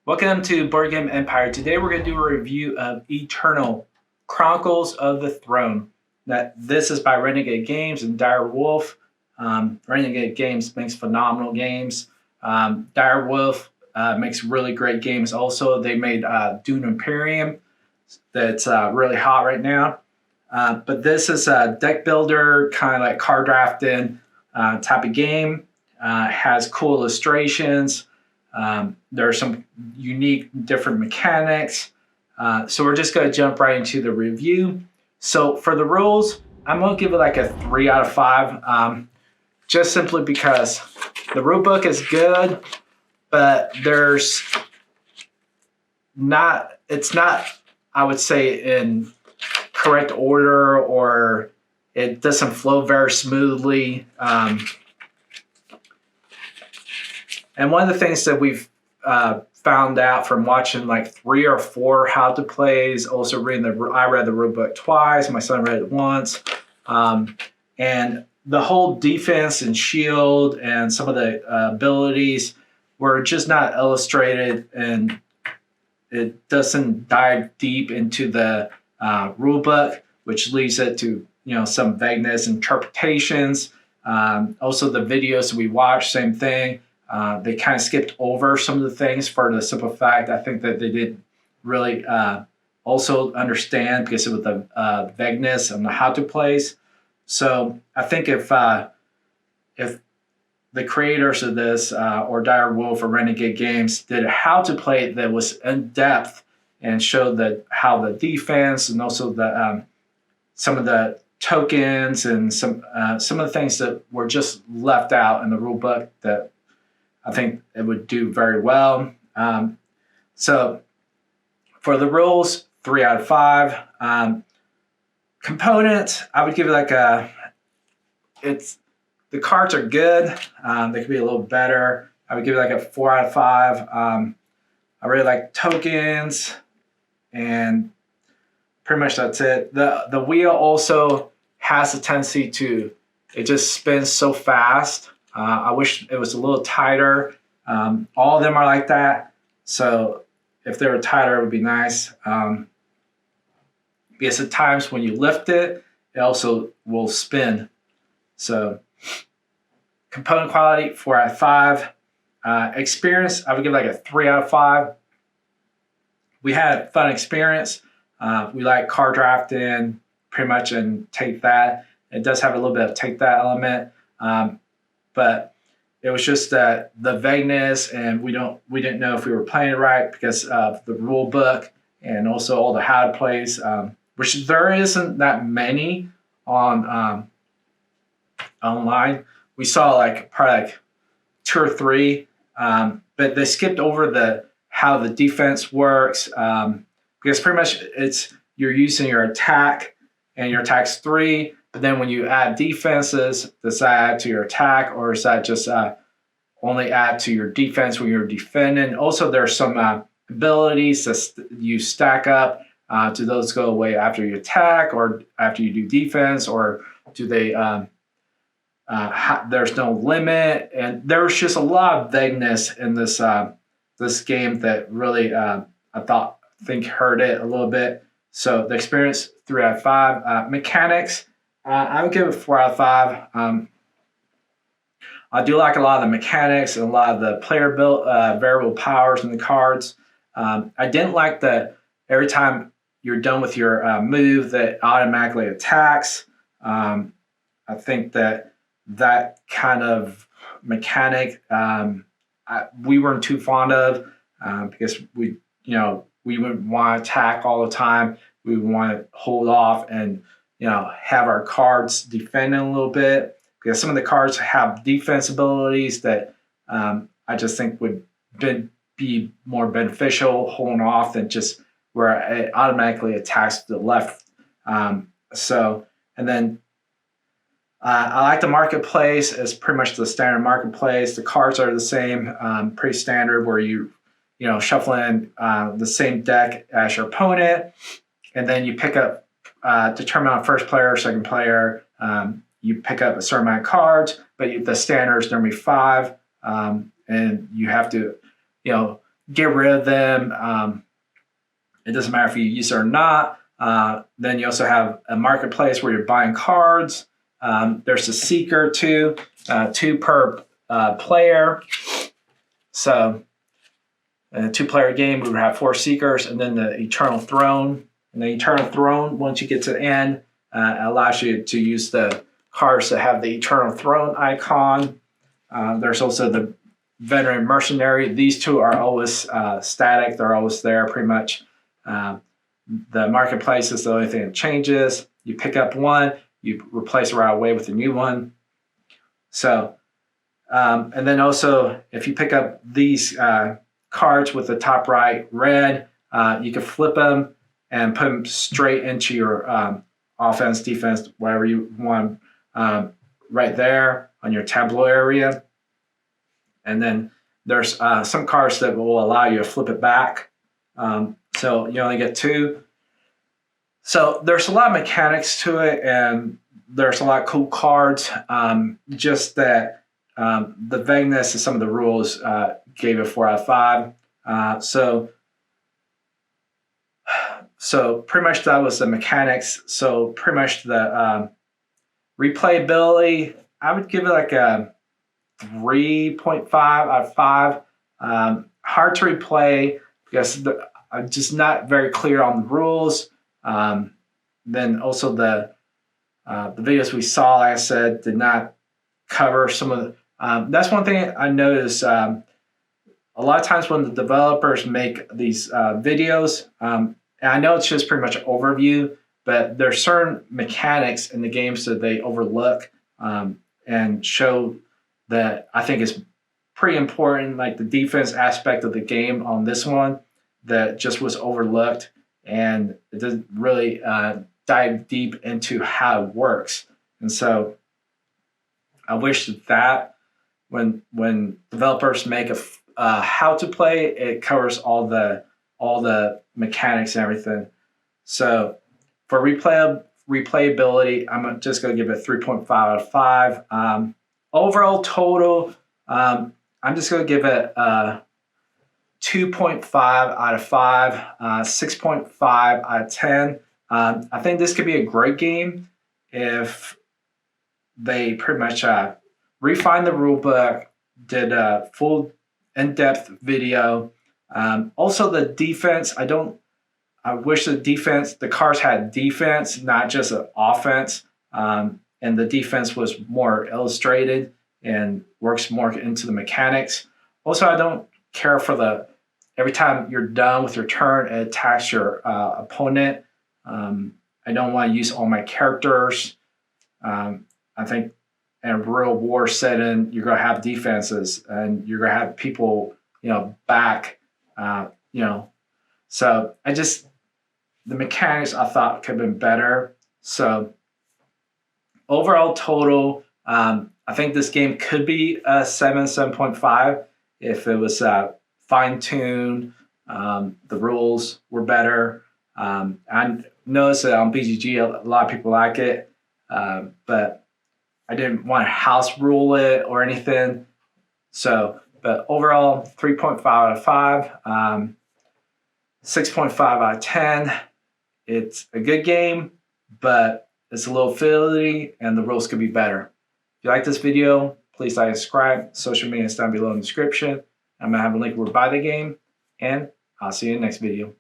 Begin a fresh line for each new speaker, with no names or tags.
Welcome to Board Game Empire. Today we're going to do a review of Eternal Chronicles of the Throne. This is by Renegade Games and Dire Wolf. Renegade Games makes phenomenal games. Dire Wolf makes really great games also. They made Dune Imperium that's really hot right now. But this is a deck builder, kind of like card drafting type of game. Has cool illustrations. There are some unique different mechanics. So we're just going to jump right into the review. So for the rules, I'm going to give it like a 3 out of 5, just simply because the rule book is good, but it's not, I would say, in correct order, or it doesn't flow very smoothly. And one of the things that we've found out from watching like 3 or 4 how to plays, also I read the rule book twice, my son read it once, and the whole defense and shield and some of the abilities were just not illustrated, and it doesn't dive deep into the rule book, which leads it to some vagueness interpretations. Also, the videos we watched, same thing. They kind of skipped over some of the things for the simple fact I think that they didn't really also understand because of the vagueness and the how to plays. So I think if the creators of this or Dire Wolf or Renegade Games did a how to play that was in depth and showed that how the defense and also the some of the tokens and some of the things that were just left out in the rule book, that I think it would do very well. So for the rules, 3 out of 5. Components, I would give it like the cards are good. They could be a little better. I would give it like a 4 out of 5. I really like tokens, and pretty much that's it. The wheel also has a tendency it just spins so fast. I wish it was a little tighter. All of them are like that. So if they were tighter, it would be nice. Because at times when you lift it, it also will spin. So component quality, 4 out of 5. Experience, I would give like a 3 out of 5. We had a fun experience. We like card drafting pretty much and take that. It does have a little bit of take that element. But it was just that the vagueness, and we didn't know if we were playing it right because of the rule book and also all the how to plays, which there isn't that many on online. We saw like probably like 2 or 3, but they skipped over how the defense works, because pretty much you're using your attack, and your attack's 3. But then when you add defenses, does that add to your attack, or is that just only add to your defense when you're defending? Also, there's some abilities that you stack up. Do those go away after you attack or after you do defense, or do they? There's no limit, and there's just a lot of vagueness in this game that really I think hurt it a little bit. So the experience, 3 out of 5. Mechanics, I would give it 4 out of 5. I do like a lot of the mechanics and a lot of the player built variable powers in the cards. I didn't like that every time you're done with your move that automatically attacks. I think that kind of mechanic we weren't too fond of, because we wouldn't want to attack all the time. We would want to hold off and have our cards defending a little bit, because some of the cards have defense abilities that I just think would be more beneficial holding off than just where it automatically attacks to the left. And then I like the marketplace. It's pretty much the standard marketplace. The cards are the same, pretty standard, where you shuffle in the same deck as your opponent, and then you pick up, determine on first player, second player. You pick up a certain amount of cards, but the standard is normally 5, and you have to, get rid of them. It doesn't matter if you use it or not. Then you also have a marketplace where you're buying cards. There's a seeker too, 2 per player. So in a 2-player game, we would have 4 seekers, and then the Eternal Throne. And the Eternal Throne, once you get to the end, allows you to use the cards that have the Eternal Throne icon. There's also the Veteran Mercenary. These 2 are always static. They're always there pretty much. The marketplace is the only thing that changes. You pick up one, you replace it right away with a new one. So, and then also if you pick up these cards with the top right red, you can flip them and put them straight into your offense, defense, whatever you want, right there on your tableau area. And then there's some cards that will allow you to flip it back. So you only get 2. So there's a lot of mechanics to it, and there's a lot of cool cards. Just that the vagueness of some of the rules gave it 4 out of 5. So pretty much that was the mechanics. So pretty much the replayability, I would give it like a 3.5 out of 5. Hard to replay because I'm just not very clear on the rules. Then also the videos we saw, like I said, did not cover some of the. That's one thing I noticed. A lot of times when the developers make these videos, and I know it's just pretty much an overview, but there's certain mechanics in the games that they overlook and show that I think is pretty important, like the defense aspect of the game on this one that just was overlooked, and it doesn't really dive deep into how it works. And so I wish that when developers make a how to play, it covers all the mechanics and everything. So for replayability, I'm just going to give it 3.5 out of 5. Overall total, I'm just going to give it 2.5 out of 5, 6.5 out of 10. I think this could be a great game if they pretty much refined the rule book, did a full in-depth video. Also the defense, I wish the cards had defense, not just an offense. And the defense was more illustrated and works more into the mechanics. Also, I don't care for every time you're done with your turn, it attacks your opponent. I don't want to use all my characters. I think in a real war setting, you're going to have defenses and you're going to have people, back, So the mechanics I thought could have been better. So overall total, I think this game could be a 7.5 if it was fine-tuned, the rules were better. I noticed that on BGG, a lot of people like it, but I didn't want to house rule it or anything. So, but overall, 3.5 out of 5, 6.5 out of 10. It's a good game, but it's a little fiddly and the rules could be better. If you like this video, please like and subscribe. Social media is down below in the description. I'm going to have a link where to buy the game, and I'll see you in the next video.